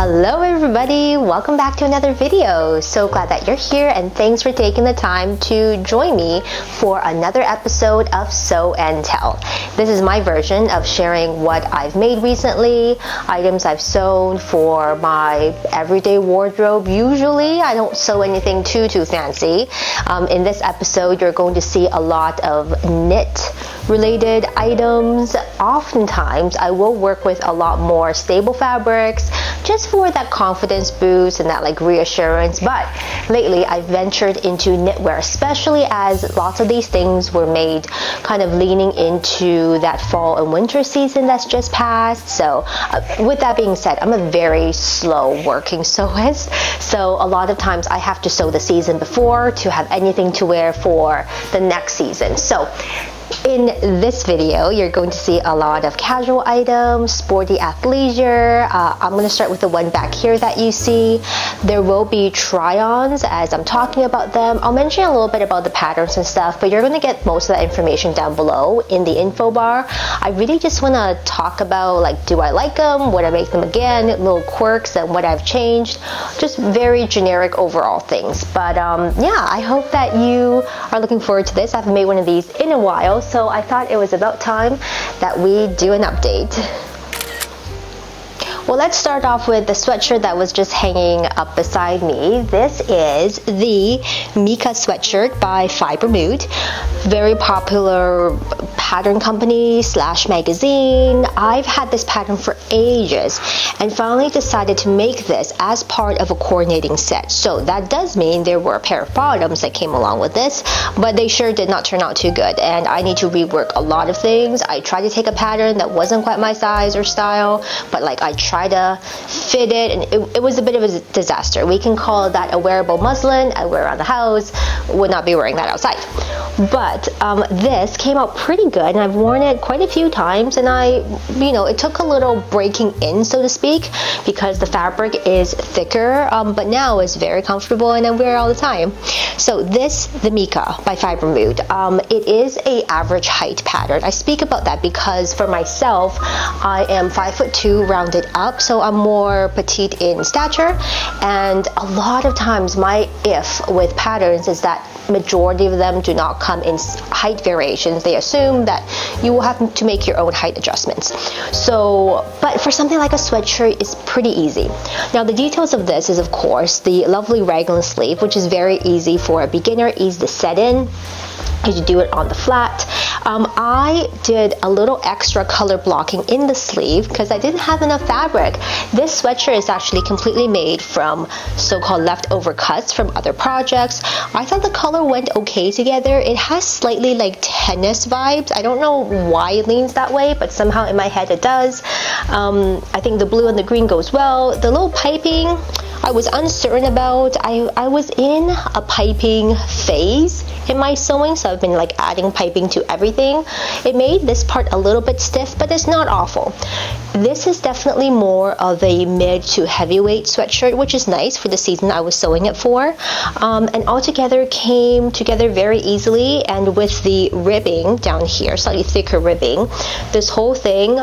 Hello everybody, welcome back to another video. So glad that you're here and thanks for taking the time to join me for another episode of Sew and Tell. This is my version of sharing what I've made recently, items I've sewn for my everyday wardrobe. Usually I don't sew anything too fancy. In this episode you're going to see a lot of knit related items. Oftentimes I will work with a lot more stable fabrics just for that confidence boost and that like reassurance, but lately I've ventured into knitwear, especially as lots of these things were made kind of leaning into that fall and winter season that's just passed. So with that being said, I'm a very slow working sewist, so a lot of times I have to sew the season before to have anything to wear for the next season. So in this video, you're going to see a lot of casual items, sporty athleisure. I'm going to start with the one back here that you see. There will be try-ons as I'm talking about them. I'll mention a little bit about the patterns and stuff, but you're going to get most of that information down below in the info bar. I really just want to talk about, like, do I like them? Would I make them again? Little quirks and what I've changed. Just very generic overall things. But yeah, I hope that you are looking forward to this. I haven't made one of these in a while, so I thought it was about time that we do an update. Well, let's start off with the sweatshirt that was just hanging up beside me. This is the MIKA sweatshirt by Fibre. Very popular pattern company / magazine. I've had this pattern for ages and finally decided to make this as part of a coordinating set. So that does mean there were a pair of bottoms that came along with this, but they sure did not turn out too good and I need to rework a lot of things. I tried to take a pattern that wasn't quite my size or style, but like I tried to fit it and it was a bit of a disaster. We can call that a wearable muslin. I wear around the house, would not be wearing that outside. But this came out pretty good and I've worn it quite a few times, and it took a little breaking in, so to speak, because the fabric is thicker, but now it's very comfortable and I wear it all the time. So this, the MIKA by Fibre, it is a average height pattern. I speak about that because for myself, I am 5'2" rounded up, so I'm more petite in stature, and a lot of times my if with patterns is that majority of them do not come in height variations. They assume that you will have to make your own height adjustments. So, but for something like a sweatshirt, it's pretty easy. Now the details of this is of course the lovely raglan sleeve, which is very easy for a beginner, easy to set in. You do it on the flat. I did a little extra color blocking in the sleeve because I didn't have enough fabric. This sweatshirt is actually completely made from so-called leftover cuts from other projects. I thought the color went okay together. It has slightly like tennis vibes. I don't know why it leans that way, but somehow in my head it does. I think the blue and the green goes well. The little piping, I was uncertain about. I was in a piping phase in my sewing, so I've been like adding piping to everything. It made this part a little bit stiff, but it's not awful. This is definitely more of a mid to heavyweight sweatshirt, which is nice for the season I was sewing it for. And altogether came together very easily, and with the ribbing down here, slightly thicker ribbing, this whole thing,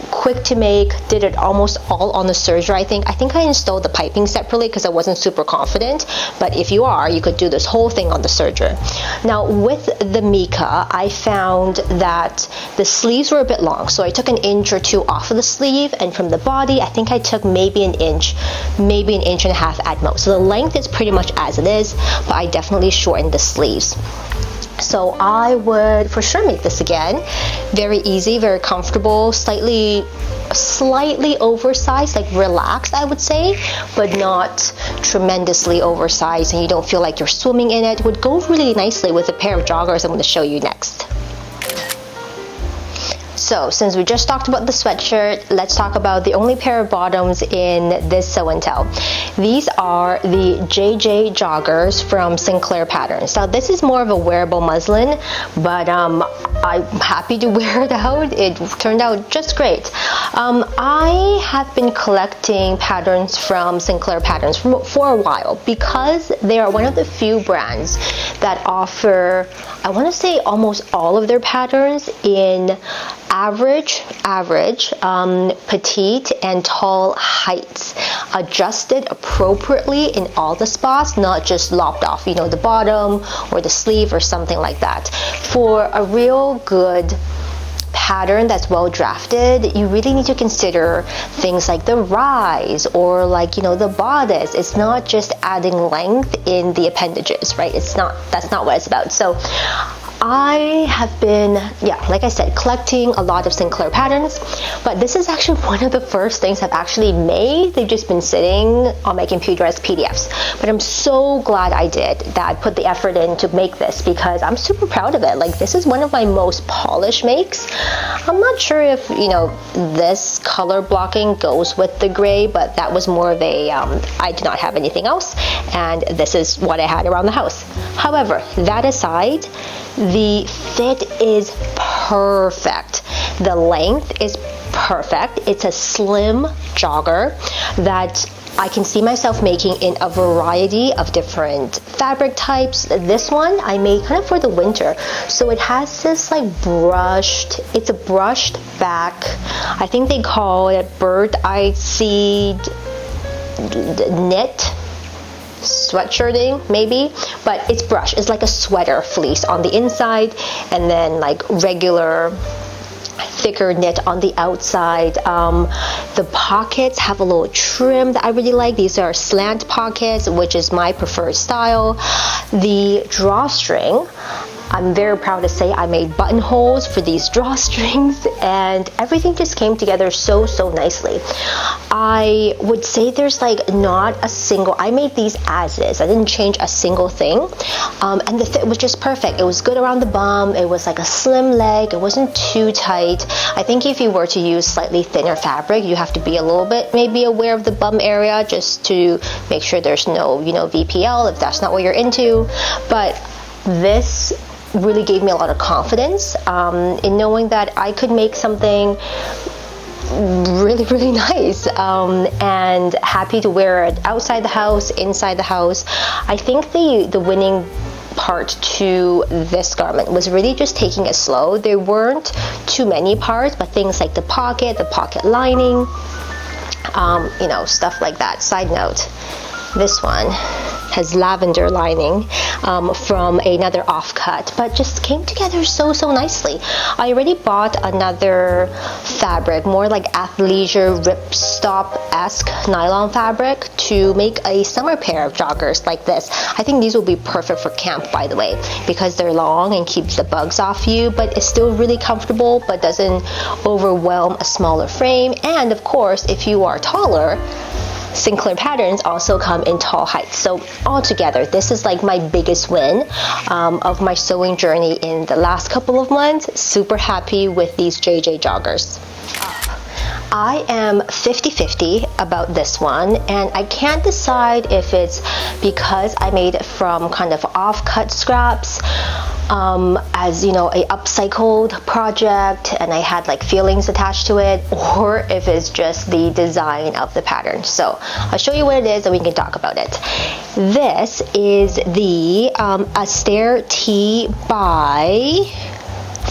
quick to make, did it almost all on the serger. I think I installed the piping separately because I wasn't super confident, but if you are, you could do this whole thing on the serger. Now with the MIKA, I found that the sleeves were a bit long, so I took an inch or two off of the sleeve, and from the body I think I took maybe an inch and a half at most. So the length is pretty much as it is, but I definitely shortened the sleeves. So I would for sure make this again. Very easy, very comfortable, slightly oversized, like relaxed I would say, but not tremendously oversized, and you don't feel like you're swimming in it. Would go really nicely with a pair of joggers I'm going to show you next. So since we just talked about the sweatshirt, let's talk about the only pair of bottoms in this Sew and Tell. These are the JJ joggers from Sinclair patterns. Now this is more of a wearable muslin, but I'm happy to wear it out. It turned out just great. I have been collecting patterns from Sinclair patterns for a while because they are one of the few brands that offer, I want to say, almost all of their patterns in average, petite and tall heights, adjusted appropriately in all the spots, not just lopped off, you know, the bottom or the sleeve or something like that. For a real good pattern that's well drafted, you really need to consider things like the rise or like, you know, the bodice. It's not just adding length in the appendages, right? That's not what it's about. So I have been, like I said, collecting a lot of Sinclair patterns, but this is actually one of the first things I've actually made. They've just been sitting on my computer as PDFs, but I'm so glad I did, that I put the effort in to make this, because I'm super proud of it. Like, this is one of my most polished makes. I'm not sure if, you know, this color blocking goes with the gray, but that was more of a, I do not have anything else, and this is what I had around the house. However, that aside, the fit is perfect. The length is perfect. It's a slim jogger that I can see myself making in a variety of different fabric types. This one I made kind of for the winter. So it has this like it's a brushed back. I think they call it bird-eye seed knit sweatshirting maybe, but it's brushed. It's like a sweater fleece on the inside and then like regular thicker knit on the outside. The pockets have a little trim that I really like. These are slant pockets, which is my preferred style. The drawstring, I'm very proud to say I made buttonholes for these drawstrings, and everything just came together so nicely. I would say there's like not a single, I made these as is. I didn't change a single thing, and the fit was just perfect. It was good around the bum. It was like a slim leg. It wasn't too tight. I think if you were to use slightly thinner fabric, you have to be a little bit maybe aware of the bum area just to make sure there's no, you know, VPL if that's not what you're into. But this really gave me a lot of confidence in knowing that I could make something really nice, and happy to wear it outside the house, inside the house. I think the winning part to this garment was really just taking it slow. There weren't too many parts, but things like the pocket lining, you know, stuff like that. Side note, this one has lavender lining from another offcut, but just came together so nicely. I already bought another fabric, more like athleisure ripstop-esque nylon fabric, to make a summer pair of joggers like this. I think these will be perfect for camp, by the way, because they're long and keeps the bugs off you, but it's still really comfortable, but doesn't overwhelm a smaller frame. And of course, if you are taller, Sinclair patterns also come in tall heights. So altogether, this is like my biggest win of my sewing journey in the last couple of months. Super happy with these JJ joggers. I am 50-50 about this one, and I can't decide if it's because I made it from kind of off-cut scraps, as you know, a upcycled project, and I had like feelings attached to it, or if it's just the design of the pattern. So I'll show you what it is and we can talk about it. This is the ASTAIR tee by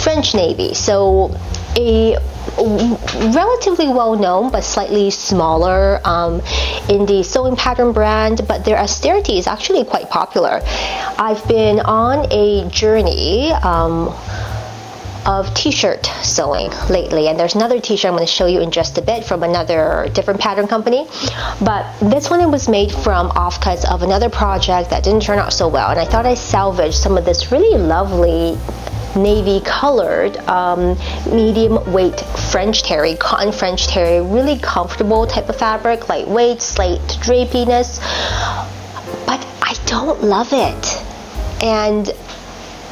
French Navy. So a relatively well-known but slightly smaller indie sewing pattern brand, but their ASTAIR tee is actually quite popular. I've been on a journey of t-shirt sewing lately, and there's another t-shirt I'm going to show you in just a bit from another different pattern company, but this one was made from offcuts of another project that didn't turn out so well, and I thought I'd salvage some of this really lovely navy colored medium weight French terry, cotton French terry, really comfortable type of fabric, lightweight, slight drapiness, but I don't love it. And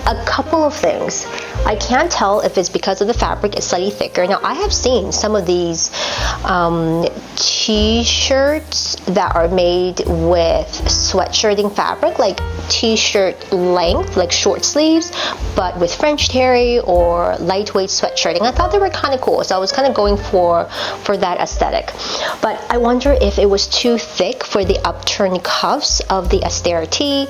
a couple of things. I can't tell if it's because of the fabric, it's slightly thicker. Now, I have seen some of these t-shirts that are made with sweatshirting fabric, like t-shirt length, like short sleeves, but with French terry or lightweight sweatshirting. I thought they were kind of cool, so I was kind of going for that aesthetic. But I wonder if it was too thick for the upturned cuffs of the ASTAIR tee.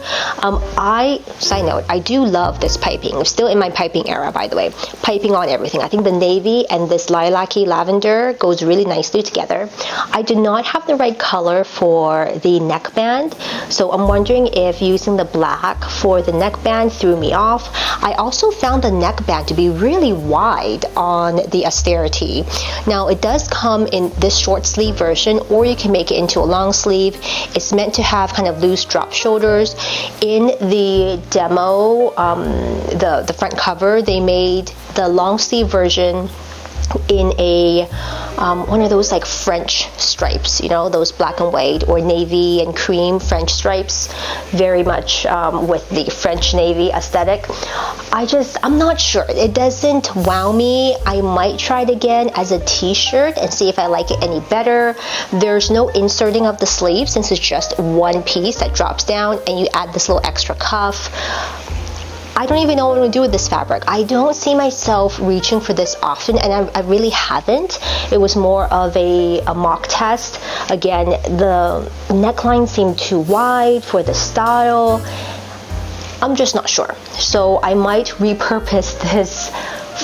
Side note, I do love this piping. I'm still in my piping era, by the way. Piping on everything. I think the navy and this lilac-y lavender goes really nicely together. I do not have the right color for the neckband, so I'm wondering if using the black for the neckband threw me off. I also found the neckband to be really wide on the ASTAIR tee. Now it does come in this short sleeve version, or you can make it into a long sleeve. It's meant to have kind of loose drop shoulders. In the demo, the front cover, they made the long sleeve version in a one of those like French stripes, you know, those black and white or navy and cream French stripes, very much with the French navy aesthetic. I'm not sure. It doesn't wow me. I might try it again as a t-shirt and see if I like it any better. There's no inserting of the sleeve since it's just one piece that drops down, and you add this little extra cuff. I don't even know what I'm going to do with this fabric. I don't see myself reaching for this often, and I really haven't. It was more of a mock test. Again, the neckline seemed too wide for the style. I'm just not sure. So I might repurpose this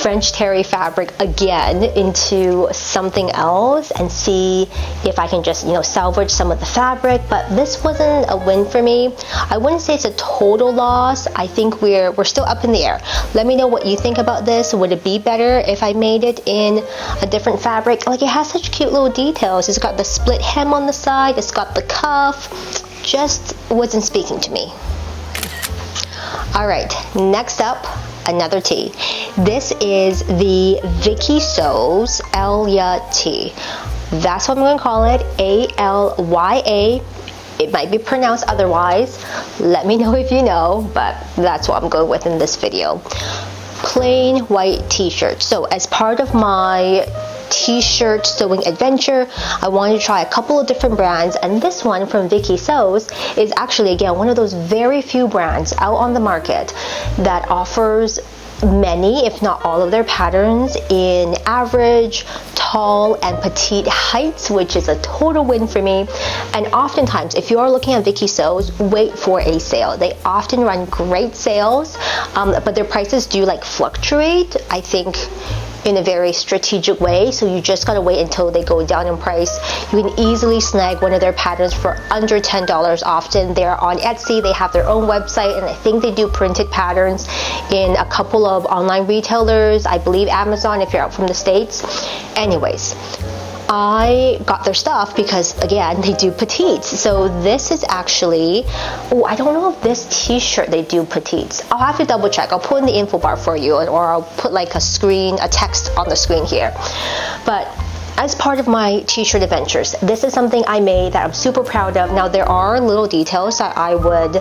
French terry fabric again into something else and see if I can just, you know, salvage some of the fabric. But this wasn't a win for me. I wouldn't say it's a total loss. I think we're still up in the air. Let me know what you think about this. Would it be better if I made it in a different fabric? Like, it has such cute little details. It's got the split hem on the side. It's got the cuff. Just wasn't speaking to me. All right, next up, another tee. This is the Vicky Sews ALYA tee. That's what I'm going to call it, ALYA. It might be pronounced otherwise. Let me know if you know, but that's what I'm going with in this video. Plain white t-shirt. So as part of my t-shirt sewing adventure, I wanted to try a couple of different brands, and this one from Vicky Sews is actually, again, one of those very few brands out on the market that offers many, if not all, of their patterns in average, tall, and petite heights, which is a total win for me. And oftentimes, if you are looking at Vicky Sews, wait for a sale. They often run great sales, but their prices do like fluctuate, I think, in a very strategic way, so you just gotta wait until they go down in price. You can easily snag one of their patterns for under $10 often. They're on Etsy, they have their own website, and I think they do printed patterns in a couple of online retailers, I believe Amazon if you're out from the States. Anyways, I got their stuff because, again, they do petites. So this is actually, oh, I don't know if this t-shirt they do petites. I'll have to double check. I'll put in the info bar for you, or I'll put like a text on the screen here. But as part of my t-shirt adventures, this is something I made that I'm super proud of. Now, there are little details that I would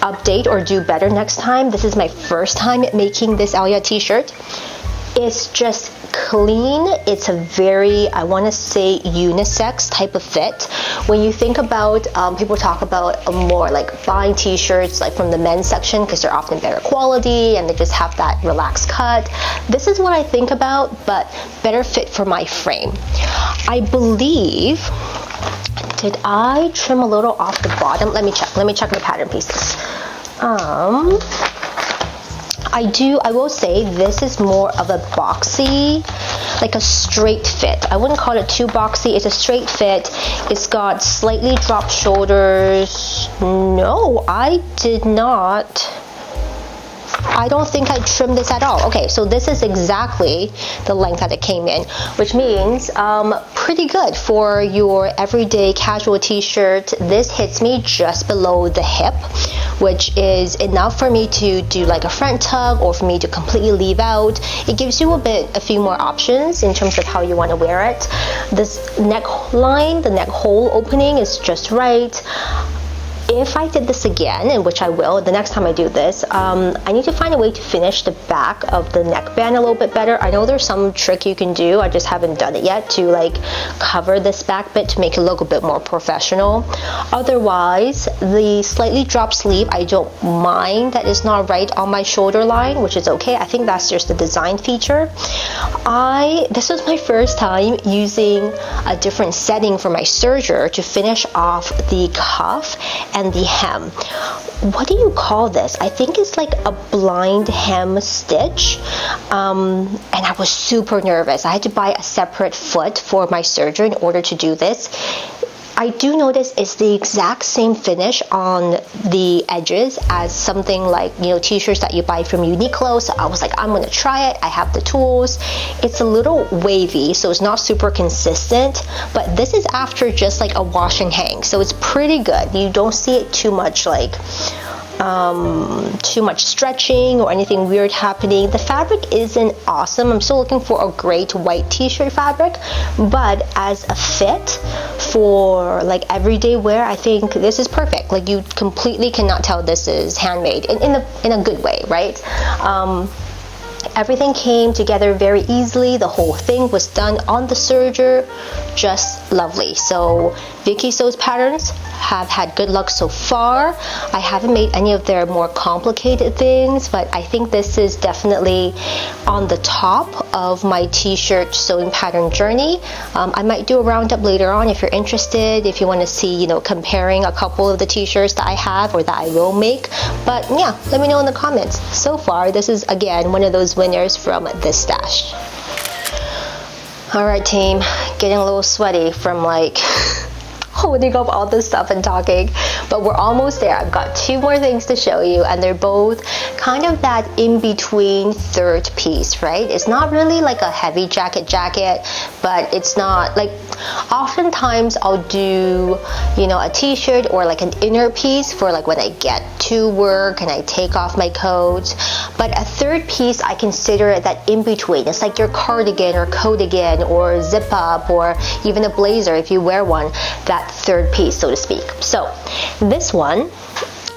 update or do better next time. This is my first time making this ALYA t-shirt. It's just clean. It's a very, I want to say, unisex type of fit. When you think about, people talk about more like buying t-shirts like from the men's section because they're often better quality and they just have that relaxed cut. This is what I think about, but better fit for my frame. I believe, did I trim a little off the bottom? Let me check my pattern pieces. I will say this is more of a boxy, like a straight fit. I wouldn't call it too boxy. It's a straight fit. It's got slightly dropped shoulders. No, I did not. I don't think I trimmed this at all. Okay, so this is exactly the length that it came in, which means pretty good for your everyday casual t-shirt. This hits me just below the hip, which is enough for me to do like a front tug or for me to completely leave out. It gives you a few more options in terms of how you want to wear it. This neckline, the neck hole opening is just right. if I did this again, and which I will the next time I do this, I need to find a way to finish the back of the neckband a little bit better. I know there's some trick you can do, I just haven't done it yet, to like cover this back bit to make it look a bit more professional. Otherwise, the slightly dropped sleeve, I don't mind that it's not right on my shoulder line, which is okay. I think that's just the design feature. This was my first time using a different setting for my serger to finish off the cuff and the hem. What do you call this? I think it's like a blind hem stitch, and I was super nervous. I had to buy a separate foot for my serger in order to do this. I do notice it's the exact same finish on the edges as something like, you know, t-shirts that you buy from Uniqlo. So I was like, I'm gonna try it. I have the tools. It's a little wavy, so it's not super consistent, but this is after just like a wash and hang, so it's pretty good. You don't see it too much like too much stretching or anything weird happening. The fabric isn't awesome. I'm still looking for a great white t-shirt fabric, but as a fit for like everyday wear, I think this is perfect. Like, you completely cannot tell this is handmade in a good way, right? Everything came together very easily. The whole thing was done on the serger, just lovely. So Viki Sews patterns have had good luck so far. I haven't made any of their more complicated things, but I think this is definitely on the top of my t-shirt sewing pattern journey. I might do a roundup later on if you're interested, if you want to see, you know, comparing a couple of the t-shirts that I have or that I will make. But yeah, let me know in the comments. So far, this is again one of those winners from this stash. All right, team, getting a little sweaty from like holding up all this stuff and talking, but we're almost there. I've got two more things to show you, and they're both kind of that in-between third piece, right? It's not really like a heavy jacket, but it's not like, oftentimes I'll do, you know, a t-shirt or like an inner piece for like when I get to work and I take off my coat, but a third piece, I consider it that in-between. It's like your cardigan or coatigan or zip up or even a blazer if you wear one, that third piece, so to speak. So this one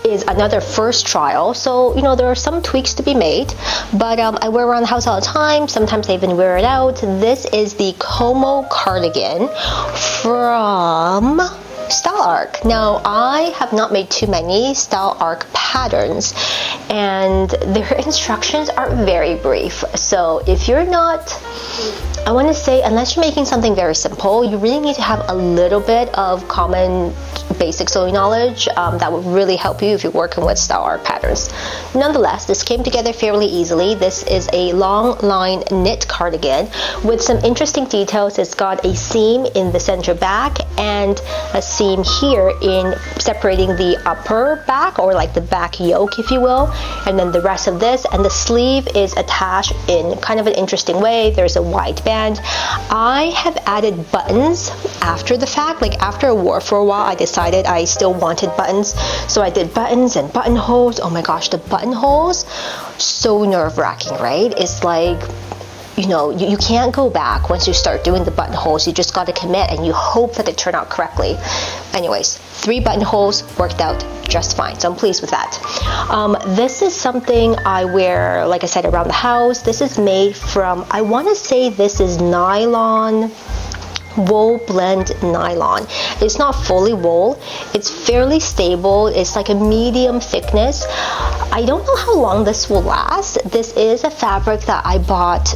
is another first trial, so you know there are some tweaks to be made, but I wear around the house all the time. Sometimes I even wear it out. This is the Kom Cardigan from Style Arc. Now, I have not made too many Style Arc patterns, and their instructions are very brief. So if you're not, I want to say, unless you're making something very simple, you really need to have a little bit of common basic sewing knowledge. That would really help you if you're working with Style Arc patterns. Nonetheless, this came together fairly easily. This is a long line knit cardigan with some interesting details. It's got a seam in the center back and a seam here in separating the upper back, or like the back yoke if you will, and then the rest of this, and the sleeve is attached in kind of an interesting way. There's a wide band. I have added buttons after the fact. Like after I wore for a while, I decided I still wanted buttons, so I did buttons and buttonholes. Oh my gosh, the buttonholes, so nerve-wracking, right? It's like, you know, you can't go back once you start doing the buttonholes. You just got to commit and you hope that it turned out correctly. Anyways, 3 buttonholes worked out just fine, so I'm pleased with that. This is something I wear, like I said, around the house. This is made from, I want to say this is nylon, wool blend nylon. It's not fully wool. It's fairly stable. It's like a medium thickness. I don't know how long this will last. This is a fabric that I bought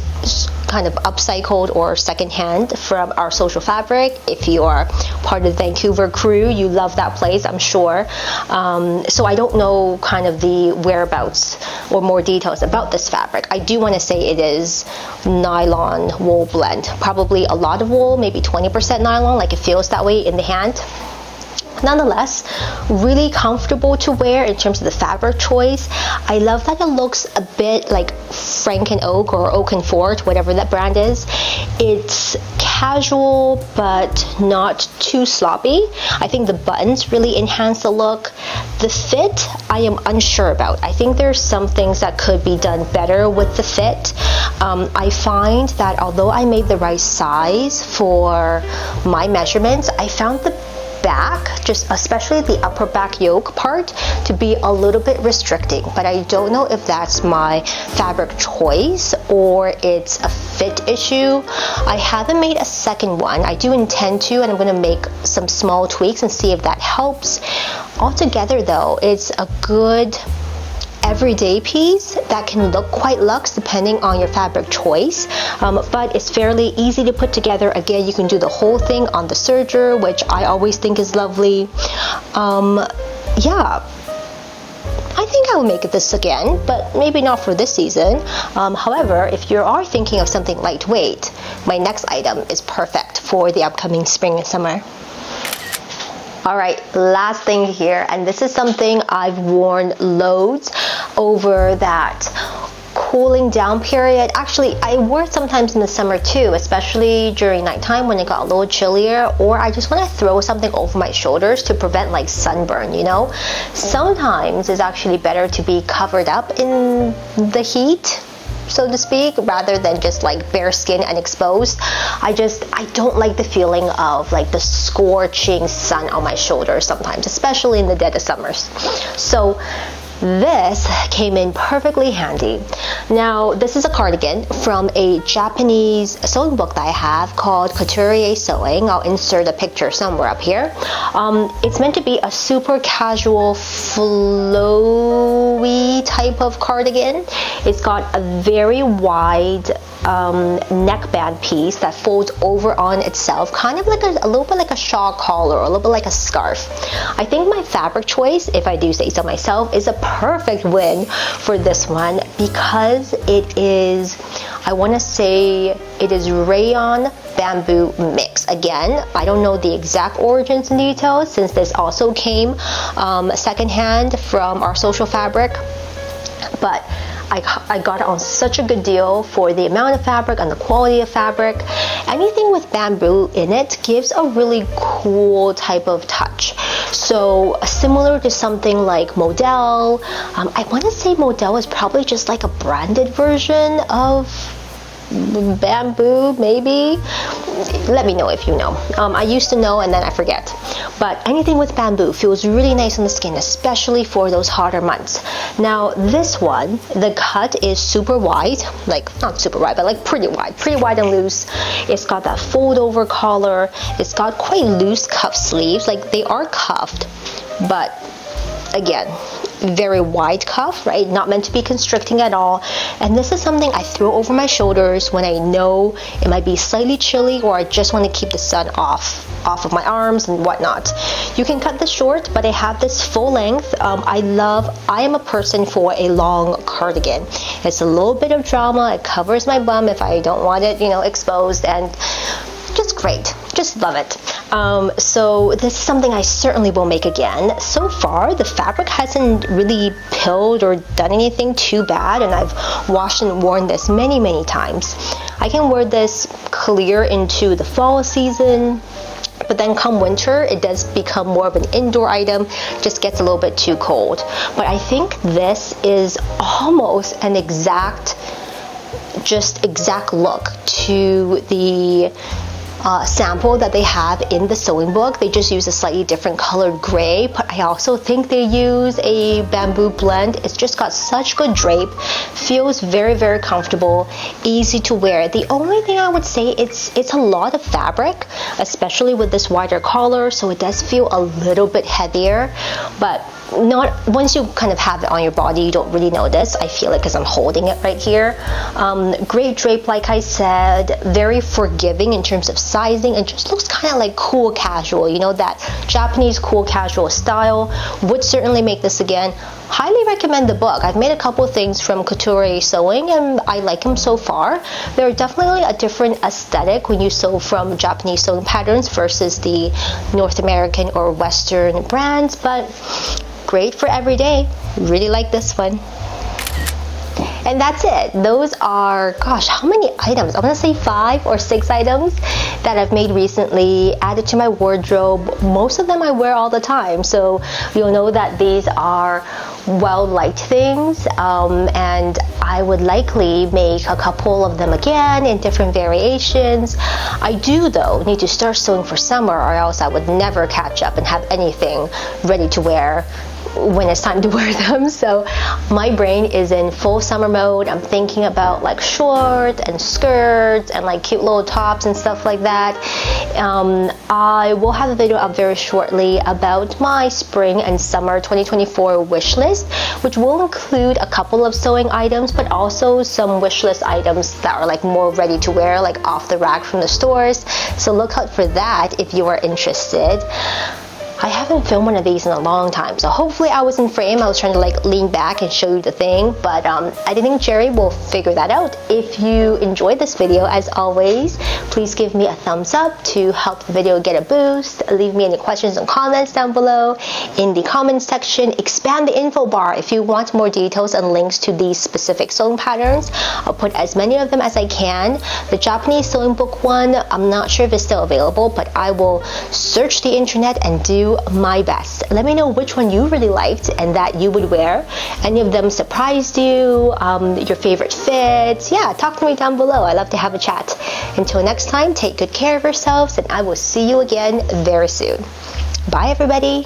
kind of upcycled or secondhand from Our Social Fabric. If you are part of the Vancouver crew, you love that place, I'm sure. So I don't know kind of the whereabouts or more details about this fabric. I do want to say it is nylon wool blend. Probably a lot of wool, maybe 20% nylon, like it feels that way in the hand. Nonetheless, really comfortable to wear in terms of the fabric choice. I love that it looks a bit like Frank and Oak or Oak and Fort, whatever that brand is. It's casual but not too sloppy. I think the buttons really enhance the look. The fit, I am unsure about. I think there's some things that could be done better with the fit. I find that although I made the right size for my measurements, I found the back, just especially the upper back yoke part, to be a little bit restricting, but I don't know if that's my fabric choice or it's a fit issue. I haven't made a second one. I do intend to, and I'm going to make some small tweaks and see if that helps. Altogether though, it's a good everyday piece that can look quite luxe depending on your fabric choice, but it's fairly easy to put together. Again, you can do the whole thing on the serger, which I always think is lovely. Yeah, I think I will make this again, but maybe not for this season. However, if you are thinking of something lightweight, my next item is perfect for the upcoming spring and summer. Alright, last thing here, and this is something I've worn loads over that cooling down period. Actually, I wore it sometimes in the summer too, especially during nighttime when it got a little chillier, or I just want to throw something over my shoulders to prevent like sunburn, you know? Sometimes it's actually better to be covered up in the heat, so to speak, rather than just like bare skin and exposed. I don't like the feeling of like the scorching sun on my shoulders sometimes, especially in the dead of summers. So this came in perfectly handy. Now, this is a cardigan from a Japanese sewing book that I have called Couturier Sewing. I'll insert a picture somewhere up here. It's meant to be a super casual, flowy type of cardigan. It's got a very wide neckband piece that folds over on itself, kind of like a little bit like a shawl collar, or a little bit like a scarf. I think my fabric choice, if I do say so myself, is a perfect win for this one because it is, I want to say it is rayon bamboo mix. Again, I don't know the exact origins and details since this also came secondhand from our social fabric, but I got it on such a good deal for the amount of fabric and the quality of fabric. Anything with bamboo in it gives a really cool type of touch. So similar to something like Model, I want to say Model is probably just like a branded version of bamboo, maybe. Let me know if you know. I used to know and then I forget. But anything with bamboo feels really nice on the skin, especially for those hotter months. Now this one, the cut is super wide, like not super wide, but like pretty wide and loose. It's got that fold over collar. It's got quite loose cuff sleeves, like they are cuffed, but again, very wide cuff, right? Not meant to be constricting at all. And this is something I throw over my shoulders when I know it might be slightly chilly or I just want to keep the sun off of my arms and whatnot. You can cut this short, but I have this full length. I am a person for a long cardigan. It's a little bit of drama. It covers my bum if I don't want it, you know, exposed, and just great. Just love it. So this is something I certainly will make again. So far, the fabric hasn't really pilled or done anything too bad, and I've washed and worn this many, many times. I can wear this clear into the fall season, but then come winter, it does become more of an indoor item, just gets a little bit too cold. But I think this is almost an exact look to the sample that they have in the sewing book. They just use a slightly different colored gray, but I also think they use a bamboo blend. It's just got such good drape, feels very, very comfortable, easy to wear. The only thing I would say, it's a lot of fabric, especially with this wider collar, so it does feel a little bit heavier, but not once you kind of have it on your body, you don't really notice. I feel it because I'm holding it right here. Great drape, like I said, very forgiving in terms of sizing, and just looks kind of like cool casual, you know, that Japanese cool casual style. Would certainly make this again. Highly recommend the book. I've made a couple things from Couturier Sewing and I like them so far. They're definitely a different aesthetic when you sew from Japanese sewing patterns versus the North American or Western brands, but great for every day. Really like this one. And that's it. Those are, gosh, how many items? I'm gonna say 5 or 6 items that I've made recently, added to my wardrobe. Most of them I wear all the time, so you'll know that these are well-liked things, and I would likely make a couple of them again in different variations. I do, though, need to start sewing for summer, or else I would never catch up and have anything ready to wear when it's time to wear them. So my brain is in full summer mode. I'm thinking about like shorts and skirts and like cute little tops and stuff like that. I will have a video up very shortly about my spring and summer 2024 wish list, which will include a couple of sewing items, but also some wish list items that are like more ready to wear, like off the rack from the stores. So look out for that if you are interested. I haven't filmed one of these in a long time, so hopefully I was in frame. I was trying to like lean back and show you the thing, but I think Jerry will figure that out. If you enjoyed this video, as always, please give me a thumbs up to help the video get a boost. Leave me any questions and comments down below in the comments section. Expand the info bar if you want more details and links to these specific sewing patterns. I'll put as many of them as I can. The Japanese sewing book one, I'm not sure if it's still available, but I will search the internet and do my best. Let me know which one you really liked and that you would wear. Any of them surprised you? Your favorite fits? Yeah, talk to me down below. I love to have a chat. Until next time, take good care of yourselves, and I will see you again very soon. Bye, everybody.